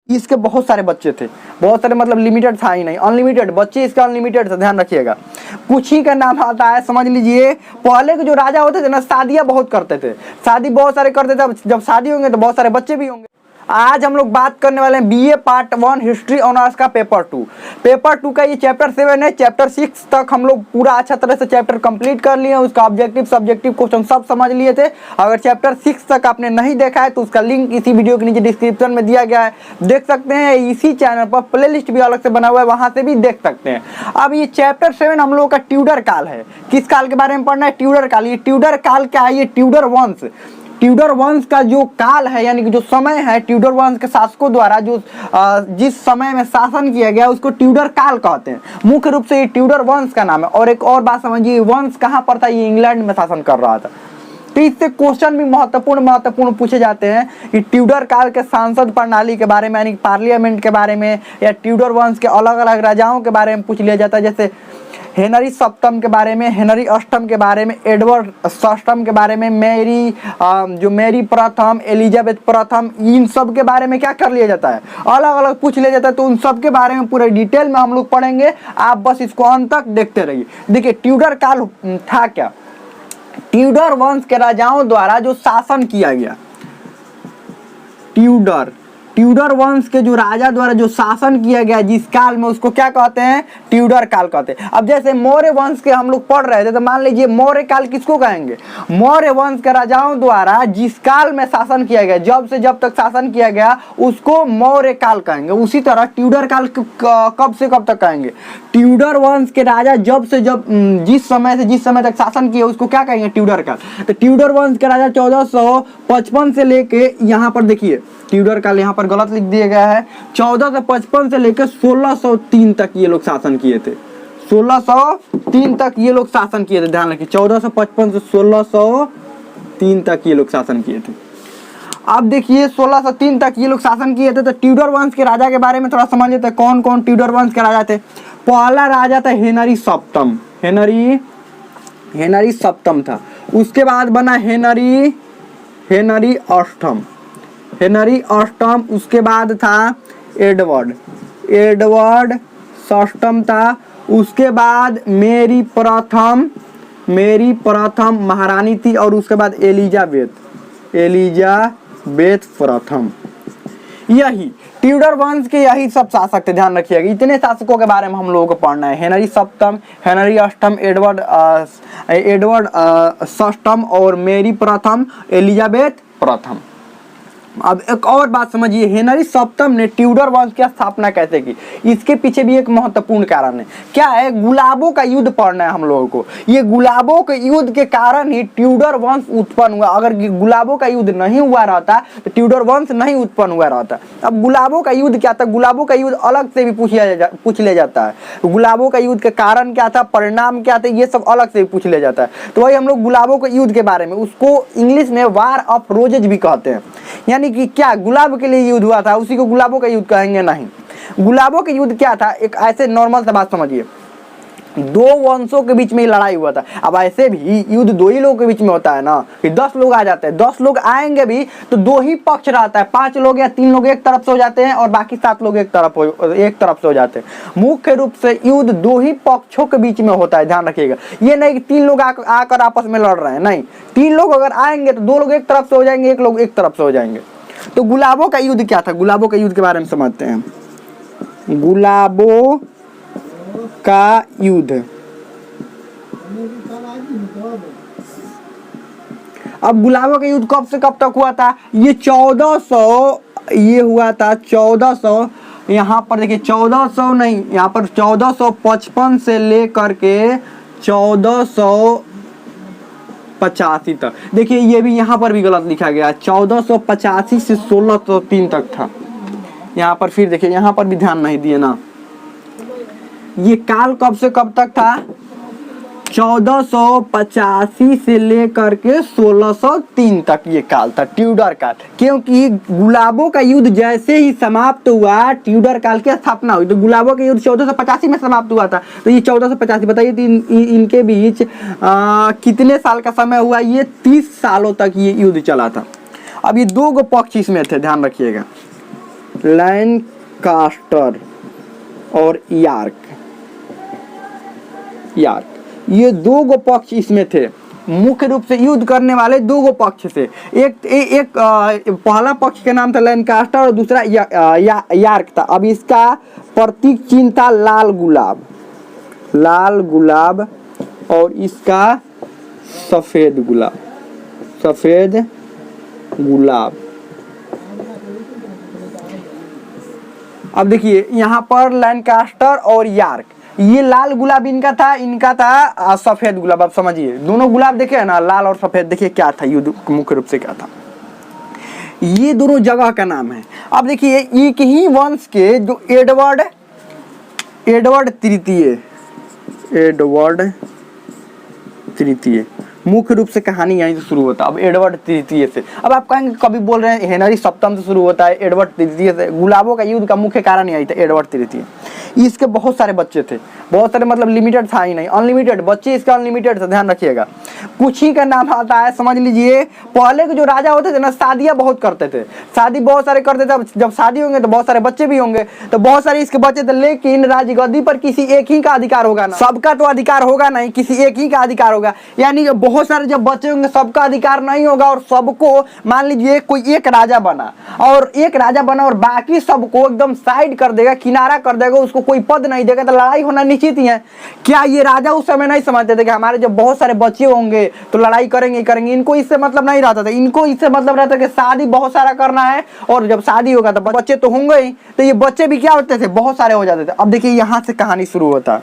इसके बहुत सारे बच्चे थे, बहुत सारे मतलब लिमिटेड था ही नहीं, अनलिमिटेड बच्चे इसका अनलिमिटेड था, ध्यान रखिएगा। कुछ ही का नाम आता है, समझ लीजिए। पहले के जो राजा होते थे ना, शादियां बहुत करते थे, शादी बहुत सारे करते थे। जब शादी होंगे तो बहुत सारे बच्चे भी होंगे। आज हम लोग बात करने वाले हैं बीए पार्ट 1 हिस्ट्री ऑनर्स का पेपर 2। पेपर 2 का ये चैप्टर 7 है। चैप्टर 6 तक हम लोग पूरा अच्छा तरह से चैप्टर कंप्लीट कर लिए, उसका ऑब्जेक्टिव सब्जेक्टिव क्वेश्चन सब समझ लिए थे। अगर चैप्टर 6 तक आपने नहीं देखा है तो उसका लिंक इसी वीडियो के नीचे डिस्क्रिप्शन में दिया गया है, देख सकते हैं। इसी चैनल पर प्ले लिस्ट भी अलग से बना हुआ है, वहां से भी देख सकते हैं। अब ये चैप्टर 7 हम लोग का ट्यूडर काल है। किस काल के बारे में पढ़ना है? ट्यूडर काल। ये ट्यूडर काल क्या है? ये ट्यूडर वंश, ट्यूडर वंश का जो काल है, यानी कि जो समय है, ट्यूडर वंश के शासकों द्वारा जो जिस समय में शासन किया गया उसको ट्यूडर काल कहते हैं। मुख्य रूप से ये ट्यूडर वंश का नाम है। और एक और बात समझिए, वंश कहाँ पर था? ये इंग्लैंड में शासन कर रहा था। तो इससे क्वेश्चन भी महत्वपूर्ण पूछे जाते हैं कि ट्यूडर काल के सांसद प्रणाली के बारे में, यानी पार्लियामेंट के बारे में, या ट्यूडर वंश के अलग अलग राजाओं के बारे में पूछ लिया जाता है। जैसे हेनरी सप्तम के बारे में, हेनरी अष्टम के बारे में, एडवर्ड षष्ठम के बारे में, मेरी प्रथम, एलिजाबेथ प्रथम, इन सब के बारे में क्या कर लिया जाता है? अलग अलग पूछ लिया जाता है। तो उन सब के बारे में पूरे डिटेल में हम लोग पढ़ेंगे, आप बस इसको अंत तक देखते रहिए। देखिए ट्यूडर काल था क्या? ट्यूडर वंश के राजाओं द्वारा जो शासन किया गया, ट्यूडर वंश के जो राजा द्वारा जो शासन किया गया जिस काल में, उसको क्या कहते हैं? ट्यूडर काल कहते हैं। अब जैसे मौर्य वंश के हम लोग पढ़ रहे थे, तो मान लीजिए मौर्य काल किसको कहेंगे? मौर्य वंश के राजाओं द्वारा जिस काल में शासन किया गया, जब से जब तक शासन किया गया, उसको मौर्य काल कहेंगे। उसी तरह ट्यूडर काल कब से कब तक कहेंगे? ट्यूडर वंश के राजा जब से जब जिस समय तक शासन किया, उसको क्या कहेंगे? ट्यूडर काल। तो ट्यूडर वंश के राजा 1455 से लेके, यहाँ पर देखिए ट्यूडर काल यहाँ पर गलत लिख दिया गया है, 1455 से लेकर 1603 तक ये लोग शासन किए थे। 1603 तक ये लोग शासन किए थे, ध्यान रखिए। 1455 से 1603 तक ये लोग शासन किए थे। अब देखिए 1603 तक ये लोग शासन किए थे। तो ट्यूडर वंश के राजा के बारे में थोड़ा समझ लेते हैं, कौन कौन ट्यूडर वंश के राजा थे। पहला राजा था हेनरी सप्तम, हेनरी सप्तम था। उसके बाद बना हेनरी अष्टम। उसके बाद था एडवर्ड षष्ठम था। उसके बाद मेरी प्रथम महारानी थी, और उसके बाद एलिजाबेथ प्रथम। यही ट्यूडर वंश के यही सब शासक थे, ध्यान रखिएगा। इतने शासकों के बारे में हम लोगों को पढ़ना है। हेनरी सप्तम, हेनरी अष्टम, एडवर्ड षष्ठम और मेरी प्रथम, एलिजाबेथ प्रथम। अब एक और बात समझिए, हेनरी सप्तम ने ट्यूडर वंश की स्थापना कैसे की? इसके पीछे भी एक महत्वपूर्ण कारण है। क्या है? गुलाबों का युद्ध पढ़ना है हम लोगों को। ये गुलाबों के युद्ध के कारण ही ट्यूडर वंश उत्पन्न हुआ। अगर गुलाबों का युद्ध नहीं हुआ रहता तो ट्यूडर वंश नहीं उत्पन्न हुआ रहता। अब गुलाबों का युद्ध क्या था? गुलाबों का युद्ध अलग से भी पूछ लिया जाता है। गुलाबों का युद्ध के कारण क्या था, परिणाम क्या थे, ये सब अलग से भी पूछ लिया जाता है। तो वही हम लोग गुलाबों के युद्ध के बारे में, उसको इंग्लिश में वार ऑफ रोजेज भी कहते हैं। यानी कि क्या गुलाब के लिए युद्ध हुआ था, उसी को गुलाबों का युद्ध कहेंगे? नहीं। गुलाबों के युद्ध क्या था? एक ऐसे नॉर्मल सा बात समझिए, दो वंशों के बीच में लड़ाई हुआ था। अब ऐसे भी युद्ध दो ही लोगों के बीच में होता है ना, कि 10 लोग आ जाते हैं, 10 लोग आएंगे भी तो दो ही पक्ष रहता है। 5 लोग या 3 लोग एक तरफ से हो जाते हैं और बाकी 7 लोग एक तरफ से हो जाते हैं। मुख्य रूप से युद्ध दो ही पक्षों के बीच में होता है, ध्यान रखिएगा। ये नहीं कि 3 लोग आकर आपस में लड़ रहे हैं, नहीं। 3 लोग अगर आएंगे तो 2 लोग एक तरफ से हो जाएंगे, 1 लोग एक तरफ से हो जाएंगे। तो गुलाबों का युद्ध क्या था? गुलाबों के युद्ध के बारे में समझते हैं। गुलाबों का युद्ध, अब गुलाबों का युद्ध कब से कब तक हुआ था? ये 1400, ये हुआ था 1400, यहाँ पर देखिए 1400 नहीं, यहाँ पर 1455 से लेकर के 1485 तक। देखिए ये भी यहाँ पर भी गलत लिखा गया, 1485 से 1603 तक था। यहाँ पर फिर देखिए, यहाँ पर भी ध्यान नहीं दिए ना। ये काल कब से कब तक था? 1485 से लेकर के 1603 तक ये काल था, ट्यूडर काल। क्योंकि गुलाबों का युद्ध जैसे ही समाप्त हुआ, ट्यूडर काल की स्थापना हुई। तो गुलाबों का युद्ध 1485 में समाप्त हुआ था। तो ये 1485, बताइए इनके बीच कितने साल का समय हुआ? ये 30 सालों तक ये युद्ध चला था। अब ये 2 पक्ष इसमें थे, ध्यान रखिएगा। लैंकास्टर और यार्क, ये दो गो पक्ष इसमें थे, मुख्य रूप से युद्ध करने वाले दो गो पक्ष थे। एक पहला पक्ष का नाम था लैंकास्टर और दूसरा यार्क था। अब इसका प्रतीक चिन्ह था लाल गुलाब और इसका सफेद गुलाब। अब देखिए यहाँ पर लैंकास्टर और यार्क, ये लाल गुलाब इनका था सफेद गुलाब। अब समझिए दोनों गुलाब देखे ना, लाल और सफेद। देखिए क्या था युद्ध मुख्य रूप से क्या था, ये दोनों जगह का नाम है। अब देखिए एक ही वंश के जो एडवर्ड तृतीय मुख्य रूप से कहानी यहीं से शुरू होता है। अब एडवर्ड तृतीय से, अब आप कहेंगे कभी बोल रहे हैं हेनरी सप्तम से शुरू होता है, एडवर्ड तृतीय से। गुलाबों का युद्ध का मुख्य कारण यही था, एडवर्ड तृतीय। इसके बहुत सारे बच्चे थे, बहुत सारे मतलब लिमिटेड था ही नहीं, अनलिमिटेड बच्चे इसका अनलिमिटेड था, ध्यान रखिएगा। कुछ ही का नाम आता है, समझ लीजिए। पहले के जो राजा होते थे ना, शादियां बहुत करते थे, शादी बहुत सारे करते थे। जब शादी होंगे तो बहुत सारे बच्चे भी होंगे, तो बहुत सारे इसके बच्चे थे। लेकिन राजगद्दी पर किसी एक ही का अधिकार होगा ना, सबका तो अधिकार होगा नहीं, किसी एक ही का अधिकार होगा। यानी बहुत सारे जब बच्चे होंगे सबका अधिकार नहीं होगा, और सबको मान लीजिए कोई एक राजा बना और बाकी सबको एकदम साइड कर देगा, किनारा कर देगा, उसको कोई पद नहीं देगा, तो लड़ाई होना निश्चित ही है। क्या ये राजा उस समय नहीं समझते थे कि हमारे जब बहुत सारे बच्चे होंगे तो लड़ाई करेंगे। इनको इससे मतलब नहीं रहता था, इनको इससे मतलब रहता कि शादी बहुत सारा करना है, और जब शादी होगा तो बच्चे तो होंगे ही, तो ये बच्चे भी क्या होते थे, बहुत सारे हो जाते थे। अब देखिए यहाँ से कहानी शुरू होता,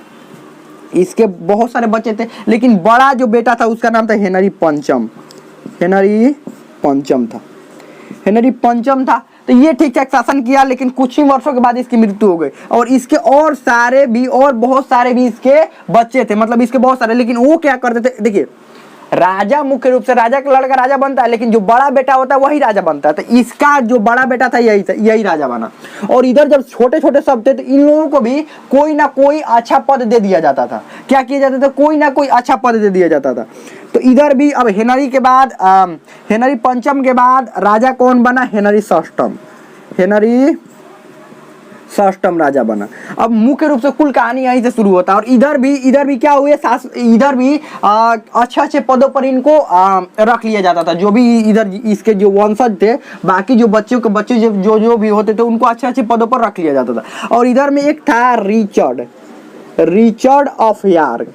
इसके बहुत सारे बच्चे थे, लेकिन बड़ा जो बेटा था उसका नाम था हेनरी पंचम था। तो ये ठीक ठाक शासन किया, लेकिन कुछ ही वर्षों के बाद इसकी मृत्यु हो गई। और इसके और बहुत सारे भी इसके बच्चे थे, मतलब इसके बहुत सारे। लेकिन वो क्या करते थे, देखिए राजा मुख्य रूप से राजा का लड़का राजा बनता है, लेकिन जो बड़ा बेटा होता है वही राजा बनता है। तो इसका जो बड़ा बेटा था यही राजा बना। और इधर जब छोटे छोटे सब थे तो इन लोगों को भी कोई ना कोई अच्छा पद दे दिया जाता था। क्या किया जाता था, कोई ना कोई अच्छा पद दे दिया जाता था। तो इधर भी अब हेनरी पंचम के बाद राजा कौन बना, हेनरी षष्ठम राजा बना। अब मुख्य रूप से कुल कहानी यहीं से शुरू होता है। और इधर भी क्या हुए, इधर भी अच्छे पदों पर इनको रख लिया जाता था। जो भी इधर इसके जो वंशज थे, बाकी जो बच्चे जो भी होते थे, उनको अच्छे पदों पर रख लिया जाता था। और इधर में एक था रिचर्ड ऑफ यार्क।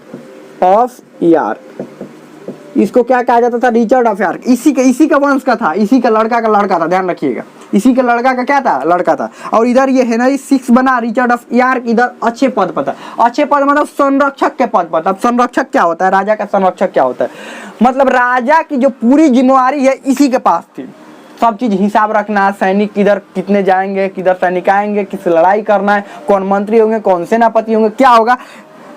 इसको क्या कहा जाता था, रिचर्ड ऑफ यार्क। इसी का वंश का था, इसी का लड़का था, ध्यान रखिएगा। इसी के लड़का का क्या था, लड़का था। और इधर ये हेनरी सिक्स बना, रिचर्ड ऑफ यार्क इधर अच्छे पद पर था। अच्छे पद मतलब संरक्षक के पद पर था। अब संरक्षक क्या होता है, राजा का संरक्षक क्या होता है, मतलब राजा की जो पूरी जिम्मेवारी है इसी के पास थी। सब चीज हिसाब रखना, सैनिक किधर कितने जाएंगे, किधर सैनिक आएंगे, किस लड़ाई करना है, कौन मंत्री होंगे, कौन सेनापति होंगे, क्या होगा।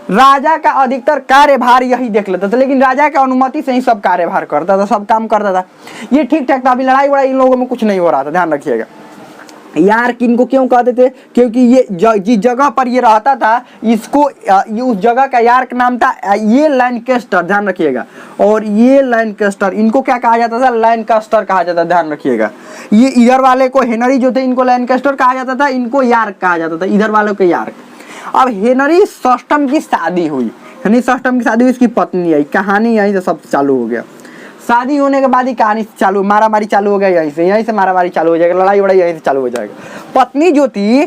राजा का अधिकतर कार्यभार यही देख लेता था, लेकिन राजा के अनुमति से ही सब कार्यभार करता था, सब काम करता था। ये ठीक ठाक था। अभी लड़ाई वड़ाई इन लोगों में कुछ नहीं हो रहा था, ध्यान रखिएगा। यार्क इनको क्यों कहते थे, क्योंकि ये जिस जगह पर ये रहता था, इसको ये उस जगह का यार्क नाम था। ये लैंकेस्टर, ध्यान रखिएगा। और ये लैंकेस्टर, इनको क्या कहा जाता था, लैंकेस्टर कहा जाता था, ध्यान रखिएगा। ये इधर वाले को हेनरी जो थे, इनको लैंकेस्टर कहा जाता था, इनको यार्क कहा जाता था, इधर वालों को यार्क। अब हेनरी षष्ठम की शादी हुई, इसकी पत्नी आई। कहानी यहीं से सब चालू हो गया। शादी होने के बाद ही कहानी चालू, मारामारी चालू हो गया। यहीं से मारामारी चालू हो जाएगा, लड़ाई वड़ाई यहीं से चालू हो जाएगा। पत्नी जो थी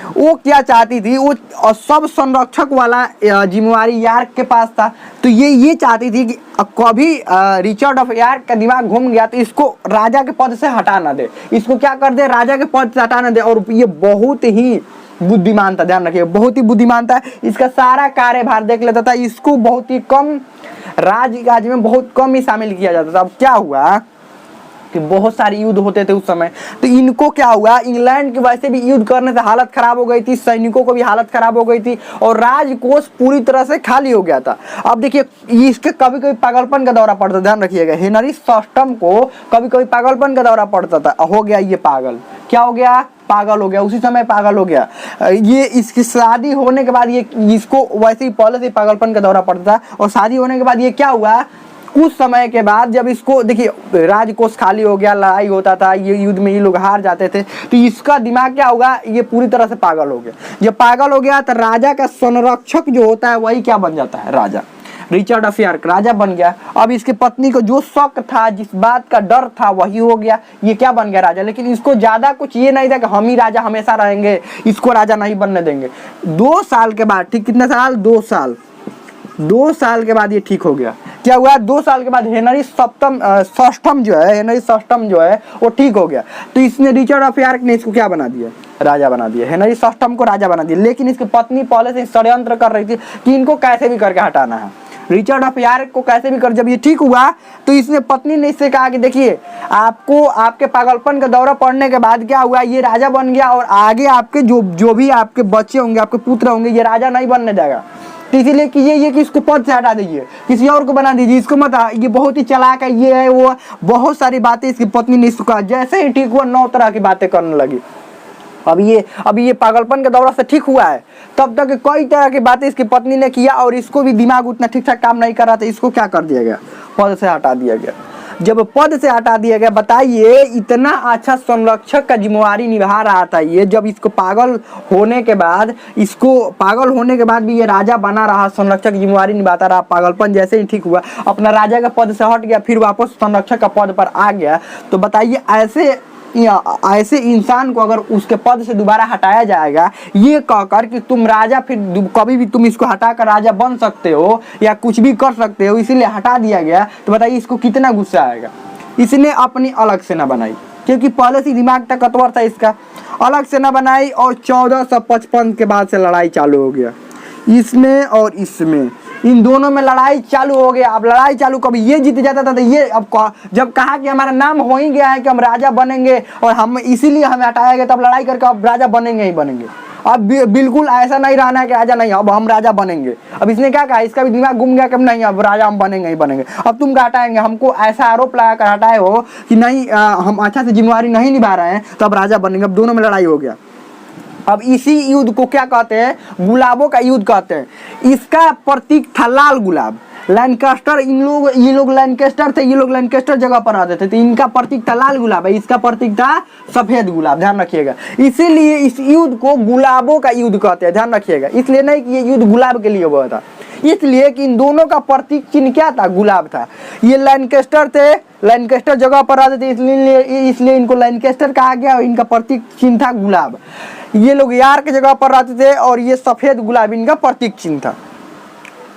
वो क्या चाहती थी, वो सब संरक्षक वाला जिम्मेवारी यार्क के पास था। तो ये चाहती थी कि कभी रिचर्ड ऑफ यार्क का दिमाग घूम गया तो इसको राजा के पद से हटा ना दे, इसको क्या कर दे, राजा के पद से हटा ना दे। और ये बहुत ही बुद्धिमान था, ध्यान रखिए, बहुत ही बुद्धिमान था। इसका सारा कार्यभार देख लेता था। इसको बहुत ही कम राज में बहुत कम ही शामिल किया जाता था। अब क्या हुआ कि बहुत सारे युद्ध होते थे उस समय, तो इनको क्या हुआ, इंग्लैंड की वैसे भी युद्ध करने से हालत खराब हो गई थी, सैनिकों को भी हालत खराब हो गई थी, और राजकोष पूरी तरह से खाली हो गया था। अब देखिए इसके कभी कभी पागलपन का दौरा पड़ता, ध्यान रखिएगा। हेनरी षष्ठम को कभी कभी पागलपन का दौरा पड़ता था। हो गया ये पागल, क्या हो गया, पागल हो गया, उसी समय पागल हो गया। ये इसकी शादी होने के बाद ये इसको वैसे ही पहले से पागलपन का दौरा पड़ता था, और शादी होने के बाद ये क्या हुआ, कुछ समय के बाद जब इसको देखिए राजकोष खाली हो गया, लड़ाई होता था, ये युद्ध में ये लोग हार जाते थे, तो इसका दिमाग क्या होगा, ये पूरी तरह से पागल हो गया। जब पागल हो गया तो राजा का संरक्षक जो होता है वही क्या बन जाता है, राजा। रिचर्ड ऑफ यॉर्क राजा बन गया। अब इसकी पत्नी को जो शक था, जिस बात का डर था, वही हो गया, ये क्या बन गया, राजा। लेकिन इसको ज्यादा कुछ ये नहीं था कि हम ही राजा हमेशा रहेंगे, इसको राजा नहीं बनने देंगे। 2 साल के बाद, ठीक कितने साल, 2 साल, 2 साल के बाद ये ठीक हो गया। क्या हुआ, 2 साल के बाद हेनरी षष्ठम जो है, हेनरी षष्ठम जो है वो ठीक हो गया। तो इसने, रिचर्ड ऑफ यॉर्क ने इसको क्या बना दिया, राजा बना दिया, हेनरी षष्ठम को राजा बना दिया। लेकिन इसकी पत्नी पहले से षड्यंत्र कर रही थी कि इनको कैसे भी करके हटाना है, रिचर्ड ऑफ यॉर्क को कैसे भी कर। जब ये ठीक हुआ तो इसने, पत्नी ने इससे कहा कि देखिए आपको आपके पागलपन का दौरा पड़ने के बाद क्या हुआ, ये राजा बन गया और आगे आपके जो भी आपके बच्चे होंगे, आपके पुत्र होंगे, ये राजा नहीं बनने देगा। तो इसीलिए कीजिए कि इसको पद से हटा दीजिए, किसी और को बना दीजिए, इसको मत, ये बहुत ही चालाक है, ये है वो, बहुत सारी बातें इसकी पत्नी ने इसको कहा। जैसे ही ठीक हुआ 9 तरह की बातें करने लगी। अब ये पागलपन के दौरा से ठीक हुआ है, तब तक कई तरह की बातें इसकी पत्नी ने किया और इसको भी दिमाग उतना ठीक ठाक काम नहीं कर रहा था। इसको क्या कर दिया गया, पद से हटा दिया गया। जब पद से हटा दिया गया, बताइए इतना अच्छा संरक्षक का जिम्मेवारी निभा रहा था ये, जब इसको पागल होने के बाद, भी ये राजा बना रहा, संरक्षक की जिम्मेवारी निभाता रहा। पागलपन जैसे ही ठीक हुआ, अपना राजा का पद से हट गया, फिर वापस संरक्षक का पद पर आ गया। तो बताइए ऐसे इंसान को अगर उसके पद से दोबारा हटाया जाएगा, ये कहकर कि तुम राजा, फिर कभी भी तुम इसको हटाकर राजा बन सकते हो या कुछ भी कर सकते हो, इसीलिए हटा दिया गया, तो बताइए इसको कितना गुस्सा आएगा। इसने अपनी अलग सेना बनाई, क्योंकि पहले से दिमाग ताकतवर था इसका, अलग सेना बनाई और 1455 के बाद से लड़ाई चालू हो गया इसमें और इसमें, इन दोनों में लड़ाई चालू हो गया। अब लड़ाई चालू, कभी ये जीत जाता था तो ये, अब जब कहा कि हमारा नाम हो ही गया है कि हम राजा बनेंगे और हम इसीलिए हमें हटाया गया, तब लड़ाई करके अब राजा बनेंगे ही बनेंगे। अब बिल्कुल ऐसा नहीं रहना है कि राजा नहीं, अब हम राजा बनेंगे। अब इसने क्या कहा, इसका भी दिमाग घूम गया कि नहीं, अब राजा हम बनेंगे ही बनेंगे। अब तुम क्या हटाएंगे, हमको ऐसा आरोप लगा कर हटाए हो कि नहीं, हम अच्छा से जिम्मेवारी नहीं निभा रहे हैं, तो अब राजा बनेंगे। अब दोनों में लड़ाई हो गया। अब इसी युद्ध को क्या कहते हैं, गुलाबों का युद्ध कहते हैं। इसका प्रतीक था लाल गुलाब, लैंकास्टर, ये लोग लैंकास्टर थे, ये लोग लैंकास्टर जगह पर आते थे, तो इनका प्रतीक था लाल गुलाब है, इसका प्रतीक था सफेद गुलाब, ध्यान रखिएगा। इसीलिए इस युद्ध को गुलाबों का युद्ध कहते हैं, ध्यान रखिएगा। इसलिए नहीं कि ये युद्ध गुलाब के लिए हुआ था, इसलिए कि इन दोनों का प्रतीक चिन्ह क्या था, गुलाब था। ये लैंकास्टर थे, लैंकास्टर जगह पर आते थे, इसलिए इनको लैंकास्टर कहा गया और इनका प्रतीक चिन्ह था गुलाब। ये लोग यार की जगह पर रहते थे और ये सफेद गुलाब इनका प्रतीक चिन्ह था।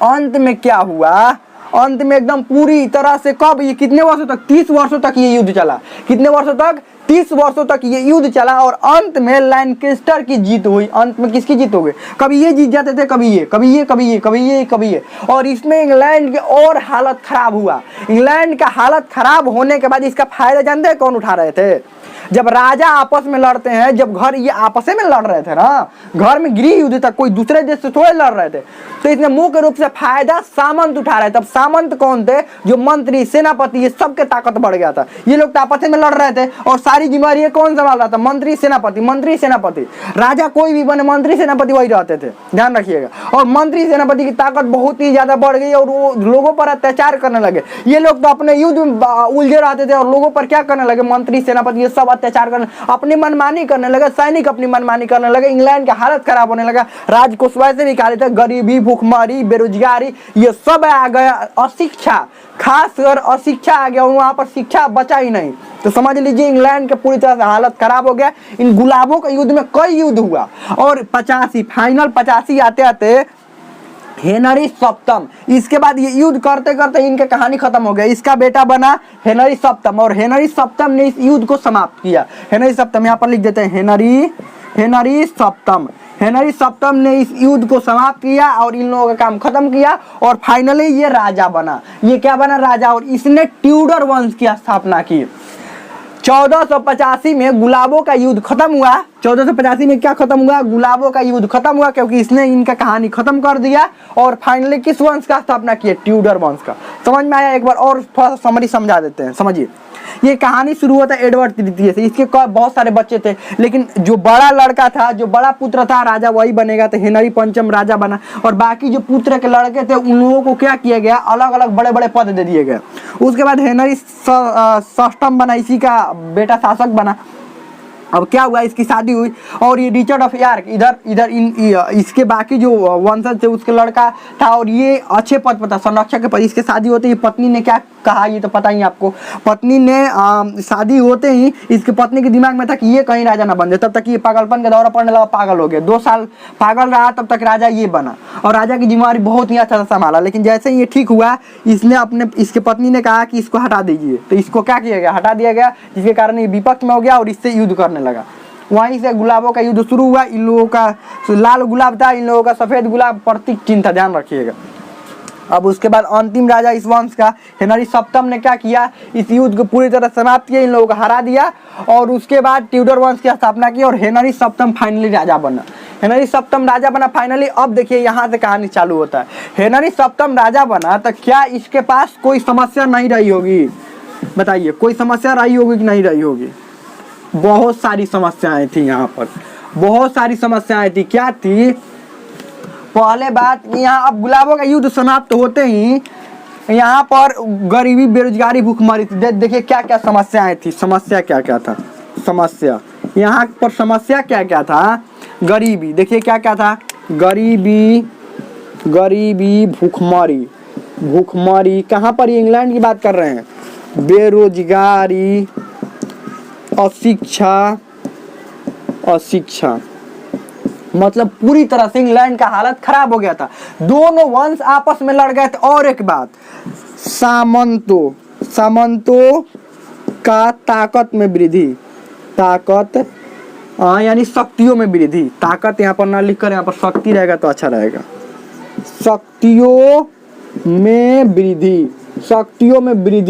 अंत में क्या हुआ, अंत में एकदम पूरी तरह से, कब, ये कितने वर्षों तक, 30 वर्षों तक ये युद्ध चला। कितने वर्षों तक, 30 वर्षों तक ये युद्ध चला और अंत में लैंकास्टर की जीत हुई। अंत में किसकी जीत हो गई, कभी ये जीत जाते थे, कभी ये, कभी ये, कभी ये, कभी ये, कभी ये। और इसमें इंग्लैंड की और हालत खराब हुआ। इंग्लैंड का हालत खराब होने के बाद इसका फायदा जानते हैं कौन उठा रहे थे, जब राजा आपस में लड़ते हैं, जब घर ये आपस में लड़ रहे थे ना, घर में गृह युद्ध था, कोई दूसरे देश से थोड़े लड़ रहे थे, तो इसने मुख्य रूप से फायदा सामंत उठा रहे थे। तब सामंत कौन थे, जो मंत्री, सेनापति, ये सबके ताकत बढ़ गया था। ये लोग आपस में लड़ रहे थे और सारी जिम्मेदारी कौन संभाल रहा था, मंत्री सेनापति, मंत्री सेनापति। राजा कोई भी बने, मंत्री सेनापति वही रहते थे, ध्यान रखिएगा। और मंत्री सेनापति की ताकत बहुत ही ज्यादा बढ़ गई और वो लोगों पर अत्याचार करने लगे। ये लोग तो अपने युद्ध में उलझे रहते थे और लोगों पर क्या करने लगे, मंत्री सेनापति ये सब अत्याचार करने, अपनी मनमानी करने लगे, सैनिक अपनी मनमानी करने लगे। इंग्लैंड की हालत खराब होने लगा, राजकोष वैसे भी खाली थे, गरीबी, भूखमरी, बेरोजगारी ये सब आ गया, अशिक्षा, खासकर अशिक्षा आ गया, वहां पर शिक्षा बचा ही नहीं। तो समझ लीजिए इंग्लैंड के पूरी तरह से हालत खराब हो गया। इन गुलाबों का युद्ध में कई युद्ध हुआ और 85 फाइनल 85 आते आते हेनरी सप्तम, इसके बाद ये युद्ध करते करते इनकी कहानी खत्म हो गया। इसका बेटा बना हेनरी सप्तम और हेनरी सप्तम ने इस युद्ध को समाप्त किया। हेनरी सप्तम यहाँ पर लिख देते हैं, हेनरी सप्तम, हेनरी सप्तम ने इस युद्ध को समाप्त किया और इन लोगों का काम खत्म किया और फाइनली ये राजा बना। ये क्या बना, राजा, और इसने ट्यूडर वंश की स्थापना की। 1485 में गुलाबों का युद्ध खत्म हुआ। 1485 में क्या खत्म हुआ, गुलाबों का युद्ध खत्म हुआ, क्योंकि इसने इनका कहानी खत्म कर दिया और फाइनली किस वंश का स्थापना किया, ट्यूडर वंश का। समझ में आया, एक बार और थोड़ा सा समरी समझा देते हैं, समझिए। ये कहानी शुरू होता है एडवर्ड तृतीय से। इसके बहुत सारे बच्चे थे, लेकिन जो बड़ा लड़का था, जो बड़ा पुत्र था राजा, वही बनेगा। तो हेनरी पंचम राजा बना, और बाकी जो पुत्र के लड़के थे उन लोगों को क्या किया गया, अलग अलग बड़े बड़े पद दे दिए गए। उसके बाद हेनरी षष्ठम बना, इसी का बेटा शासक बना। अब क्या हुआ, इसकी शादी हुई और ये रिचर्ड ऑफ यॉर्क इधर इसके बाकी जो वंशज थे उसके लड़का था, और ये अच्छे पद पर था, संरक्षक के पद। इसके शादी होते ही पत्नी ने क्या कहा, ये तो पता ही आपको। पत्नी ने शादी होते ही इसकी पत्नी के दिमाग में था कि ये कहीं राजा ना बन जाए। तब तक ये पागलपन का दौरा पड़ने लगा, पागल हो गया। 2 साल पागल रहा, तब तक राजा ये बना, और राजा की जिम्मेदारी बहुत ही अच्छा से संभाला। लेकिन जैसे ही ये ठीक हुआ, इसने इसके पत्नी ने कहा कि इसको हटा दीजिए। तो इसको क्या किया गया, हटा दिया गया, जिसके कारण ये विपक्ष में हो गया और इससे युद्ध करने लगा। वहीं से गुलाबों का युद्ध शुरू हुआ। इन लोगों का लाल गुलाब था, इन लोगों का सफेद गुलाब प्रतीक चिन्ह था, ध्यान रखिएगा। अब उसके बाद अंतिम राजा इस वंश का हेनरी सप्तम ने क्या किया, इस युद्ध को पूरी तरह समाप्त किया, इन लोगों को हरा दिया, और उसके बाद ट्यूडर वंश की स्थापना की, और हेनरी सप्तम फाइनली राजा बना। हेनरी सप्तम राजा बना फाइनली। अब देखिए यहाँ से कहानी चालू होता है। हेनरी सप्तम राजा बना तो क्या इसके पास कोई समस्या नहीं रही होगी, बताइए, कोई समस्या रही होगी कि नहीं रही होगी? बहुत सारी समस्याएं थी यहाँ पर, बहुत सारी समस्याएं थी। क्या थी? पहले बात, यहाँ अब गुलाबों का युद्ध समाप्त होते ही यहाँ पर गरीबी, बेरोजगारी, भूखमरी थी। देखिए क्या क्या समस्याएं थी। समस्या क्या क्या था, समस्या यहाँ पर समस्या क्या क्या था? गरीबी, देखिए क्या क्या था, गरीबी, भूखमरी। कहाँ पर? इंग्लैंड की बात कर रहे हैं। बेरोजगारी, अशिक्षा, मतलब पूरी तरह से इंग्लैंड का हालत खराब हो गया था। दोनों वंश आपस में लड़ गए थे। और एक बात, सामंतों का ताकत में वृद्धि, ताकत यानी शक्तियों में वृद्धि। ताकत यहाँ पर ना लिखकर यहाँ पर शक्ति रहेगा तो अच्छा रहेगा। शक्तियों में वृद्धि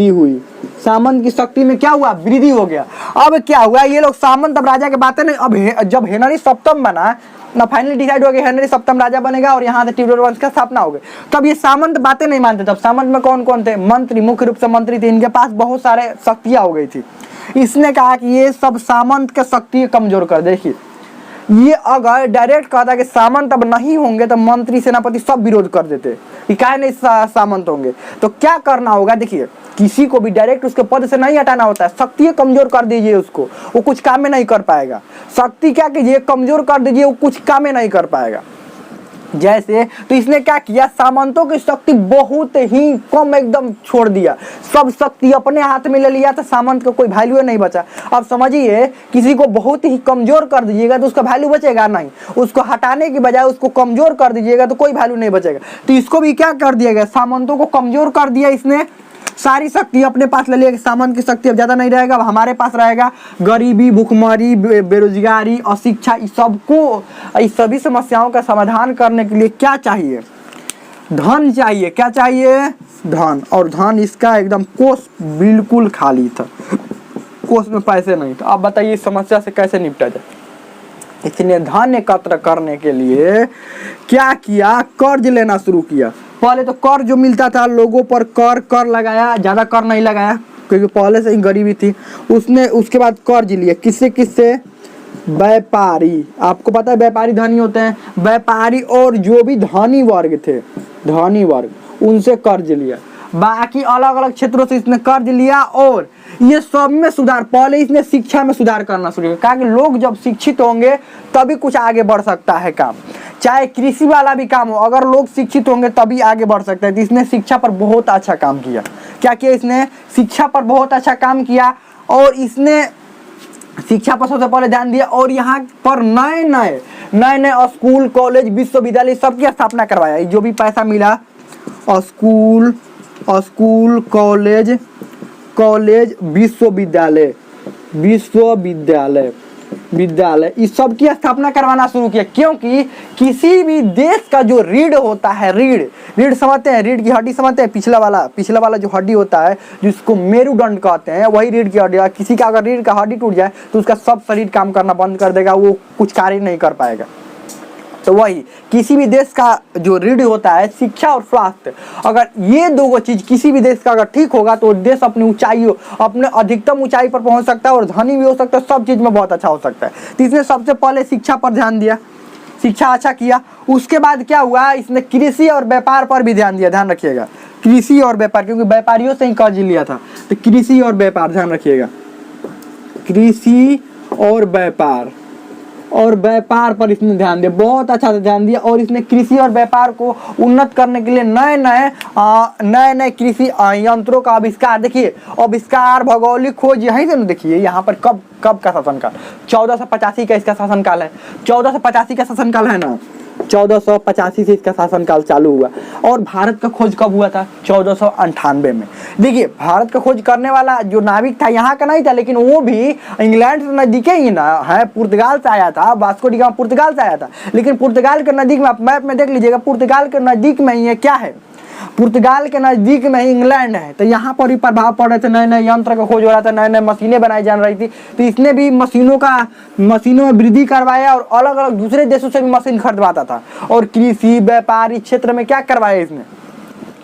हुई। सामंत की शक्ति में क्या हुआ, वृद्धि हो गया। अब क्या हुआ, ये लोग सामंत अब राजा के बातें नहीं। अब जब हेनरी सप्तम बना ना, फाइनली डिसाइड हो गया हेनरी सप्तम राजा बनेगा और यहाँ से ट्यूडर वंश का स्थापना हो गई। तब ये सामंत बातें नहीं मानते। तब सामंत में कौन कौन थे? मंत्री, मुख्य रूप से मंत्री थे। इनके पास बहुत सारे शक्तियां हो गई थी। इसने कहा कि ये सब सामंत के शक्ति कमजोर कर। देखिए, ये अगर डायरेक्ट कहता कि सामंत अब नहीं होंगे तो मंत्री, सेनापति सब विरोध कर देते कि काहे नहीं सामंत होंगे। तो क्या करना होगा, देखिए, किसी को भी डायरेक्ट उसके पद से नहीं हटाना होता है। शक्ति कमजोर कर दीजिए उसको, वो कुछ काम में नहीं कर पाएगा। शक्ति क्या कीजिए, कमजोर कर दीजिए, वो कुछ काम में नहीं कर पाएगा। जैसे तो इसने क्या किया, सामंतों की शक्ति बहुत ही कम एकदम छोड़ दिया, सब शक्ति अपने हाथ में ले लिया, तो सामंत का कोई वैल्यू नहीं बचा। अब समझिए, किसी को बहुत ही कमजोर कर दीजिएगा तो उसका वैल्यू बचेगा नहीं, उसको हटाने की बजाय उसको कमजोर कर दीजिएगा तो कोई वैल्यू नहीं बचेगा। तो इसको भी क्या कर दिया गया, सामंतों को कमजोर कर दिया इसने, सारी शक्ति अपने पास ले लिया। सामंत की शक्ति अब ज्यादा नहीं रहेगा, अब हमारे पास रहेगा। गरीबी, भूखमरी, बेरोजगारी, अशिक्षा, इस सभी समस्याओं का समाधान करने के लिए क्या चाहिए, धन चाहिए। क्या चाहिए, धन। और धन इसका एकदम कोष बिल्कुल खाली था, कोष में पैसे नहीं था। अब बताइए इस समस्या से कैसे निपटा जाए। इसने धन एकत्र करने के लिए क्या किया, कर्ज लेना शुरू किया। पहले तो कर जो मिलता था लोगों पर कर लगाया, ज्यादा कर नहीं लगाया क्योंकि पहले से ही गरीबी थी। उसके बाद कर्ज लिए। किससे? व्यापारी। आपको पता है व्यापारी धनी होते हैं। व्यापारी और जो भी धनी वर्ग थे, धनी वर्ग, उनसे कर्ज लिया। बाकी अलग अलग क्षेत्रों से इसने कर्ज लिया और ये सब में सुधार। पहले इसने शिक्षा में सुधार करना शुरू किया, क्योंकि लोग जब शिक्षित होंगे तभी कुछ आगे बढ़ सकता है काम, चाहे कृषि वाला भी काम हो, अगर लोग शिक्षित होंगे तभी आगे बढ़ सकते हैं। तो इसने शिक्षा पर बहुत अच्छा काम किया। क्या किया इसने, शिक्षा पर बहुत अच्छा काम किया, और इसने शिक्षा पर सबसे पहले ध्यान दिया, और यहाँ पर नए नए स्कूल, कॉलेज, विश्वविद्यालय सबकी स्थापना करवाया। जो भी पैसा मिला, स्कूल, कॉलेज, विद्यालय, इस सब की स्थापना करवाना शुरू किया। क्योंकि किसी भी देश का जो रीढ़ होता है, रीढ़ समझते हैं, रीढ़ की हड्डी समझते हैं, पिछला वाला जो हड्डी होता है जिसको मेरुदंड कहते हैं, वही रीढ़ की हड्डी। किसी का अगर रीढ़ का हड्डी टूट जाए तो उसका सब शरीर काम करना बंद कर देगा, वो कुछ कार्य नहीं कर पाएगा। तो वही किसी भी देश का जो रीढ़ होता है शिक्षा और स्वास्थ्य, अगर ये दो चीज़ किसी भी देश का अगर ठीक होगा तो देश अपनी ऊंचाई, अपने अधिकतम ऊंचाई पर पहुंच सकता है और धनी भी हो सकता है, सब चीज़ में बहुत अच्छा हो सकता है। तो इसने सबसे पहले शिक्षा पर ध्यान दिया, शिक्षा अच्छा किया। उसके बाद क्या हुआ, इसने कृषि और व्यापार पर भी ध्यान दिया, ध्यान रखिएगा, कृषि और व्यापार, क्योंकि व्यापारियों से ही कर्ज लिया था। तो कृषि और व्यापार ध्यान रखिएगा, कृषि और व्यापार पर इसने ध्यान दिया, बहुत अच्छा से ध्यान दिया। और इसने कृषि और व्यापार को उन्नत करने के लिए नए नए कृषि यंत्रों का आविष्कार, देखिए आविष्कार, भौगोलिक खोज, यहीं से ना देखिए यहाँ पर कब का शासनकाल, 1485 का इसका शासनकाल है, 1485 का शासनकाल है ना, 1485 से इसका शासनकाल चालू हुआ। और भारत का खोज कब हुआ था, 1498 में। देखिए भारत का खोज करने वाला जो नाविक था यहाँ का नहीं था, लेकिन वो भी इंग्लैंड से नजदीक ही ना है, पुर्तगाल से आया था, वास्को डी गामा पुर्तगाल से आया था। लेकिन पुर्तगाल के नज़दीक में, आप मैप में देख लीजिएगा, पुर्तगाल के नज़दीक में ही है, क्या है, पुर्तगाल के नज़दीक में ही इंग्लैंड है। तो यहाँ पर भी प्रभाव पड़ रहे थे, नए नए यंत्र का खोज हो रहा था, नए नए मशीनें बनाई जा रही थी। तो इसने भी मशीनों में वृद्धि करवाया और अलग अलग दूसरे देशों से भी मशीन खरीदवाता था। और कृषि व्यापार इस क्षेत्र में क्या करवाया, इसने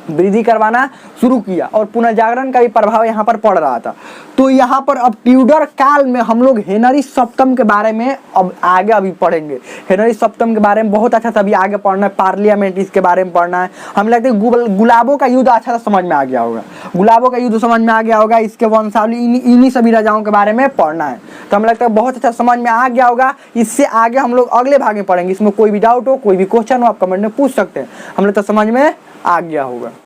वृद्धि करवाना शुरू किया। और पुनर्जागरण का भी प्रभाव यहाँ पर पड़ रहा था। तो यहाँ पर अब ट्यूडर काल में हम लोग हेनरी सप्तम के बारे में अब आगे अभी पढ़ेंगे। हेनरी सप्तम के बारे में बहुत अच्छा से अभी आगे पढ़ना है, पार्लियामेंट इसके बारे में पढ़ना है। हमें लगता है गुलाबों का युद्ध अच्छा से समझ में आ गया होगा, गुलाबों का युद्ध समझ में आ गया होगा, इसके वंशावली इन्हीं सभी राजाओं के बारे में पढ़ना है। तो हमें लगता है बहुत अच्छा समझ में आ गया होगा। इससे आगे हम लोग अगले भाग में पढ़ेंगे। इसमें कोई भी डाउट हो, कोई भी क्वेश्चन हो, आप कमेंट में पूछ सकते हैं। हमें लगता है समझ में आ गया होगा।